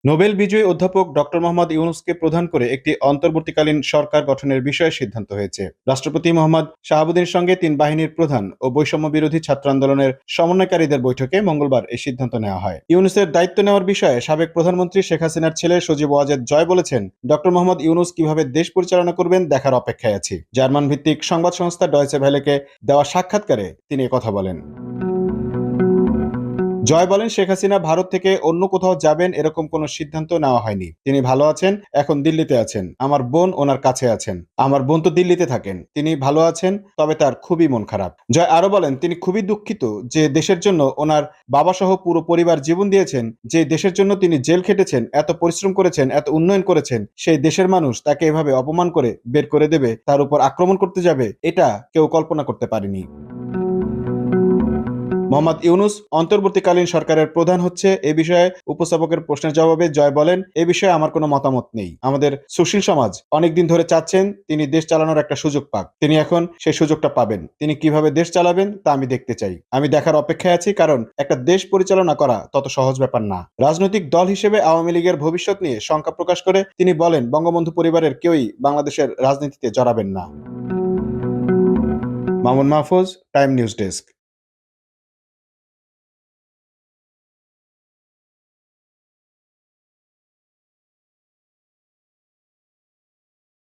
Nobel বিজয়ী অধ্যাপক doctor Mohammad ইউনূসকে প্রধান করে একটি অন্তর্বর্তীকালীন সরকার গঠনের বিষয়ে সিদ্ধান্ত হয়েছে। রাষ্ট্রপতি মোহাম্মদ শাহাবুদ্দিনের সঙ্গে তিন বাহিনীর প্রধান ও বৈষম্য বিরোধী ছাত্র আন্দোলনের সমন্বয়কারীদের বৈঠকে মঙ্গলবার এই সিদ্ধান্ত নেওয়া হয়। ইউনূসের দায়িত্ব নেওয়ার বিষয়ে সাবেক প্রধানমন্ত্রী শেখ হাসিনার ছেলে সজীব ওয়াজেদ জয় বলেছেন, ডক্টর মোহাম্মদ ইউনূস কিভাবে দেশ পরিচালনা করবেন দেখার অপেক্ষায় আছি। জার্মান ভিত্তিক সংবাদ সংস্থা ডয়েচে ভেলেকে দেওয়া সাক্ষাৎকারে তিনি কথা বলেন। জয় বলেন, শেখ হাসিনা ভারত থেকে অন্য কোথাও যাবেন এরকম কোনো সিদ্ধান্ত নেওয়া হয়নি। তিনি ভালো আছেন, এখন দিল্লিতে আছেন। আমার বোন ওনার কাছে আছেন। আমার বোন তো দিল্লিতে থাকেন। তিনি ভালো আছেন, তবে তার খুবই মন খারাপ। জয় আরো বলেন, তিনি খুবই দুঃখিত যে দেশের জন্য ওনার বাবা সহ পুরো পরিবার জীবন দিয়েছেন, যে দেশের জন্য তিনি জেল খেটেছেন, এত পরিশ্রম করেছেন, এত উন্নয়ন করেছেন, সেই দেশের মানুষ তাকে এভাবে অপমান করে বের করে দেবে, তার উপর আক্রমণ করতে যাবে, এটা কেউ কল্পনা করতে পারেনি। মোহাম্মদ ইউনূস অন্তর্বর্তীকালীন সরকারের প্রধান হচ্ছে এ বিষয়ে উপস্থাপকের প্রশ্নের জবাবে জয় বলেন, এ বিষয়ে আমার কোনো মতামত নেই। আমাদের সুশীল সমাজ অনেকদিন ধরে চাচ্ছেন তিনি দেশ চালানোর একটা সুযোগ পাক। তিনি এখন সেই সুযোগটা পাবেন। তিনি কিভাবে দেশ চালাবেন তা আমি দেখতে চাই। আমি দেখার অপেক্ষায় আছি, কারণ একটা দেশ পরিচালনা করা তত সহজ ব্যাপার না। রাজনৈতিক দল হিসেবে আওয়ামী লীগের ভবিষ্যৎ নিয়ে শঙ্কা প্রকাশ করে তিনি বলেন, বঙ্গবন্ধু পরিবারের কেউই বাংলাদেশের রাজনীতিতে জড়াবেন না। Mamun Mahfuz, time news desk.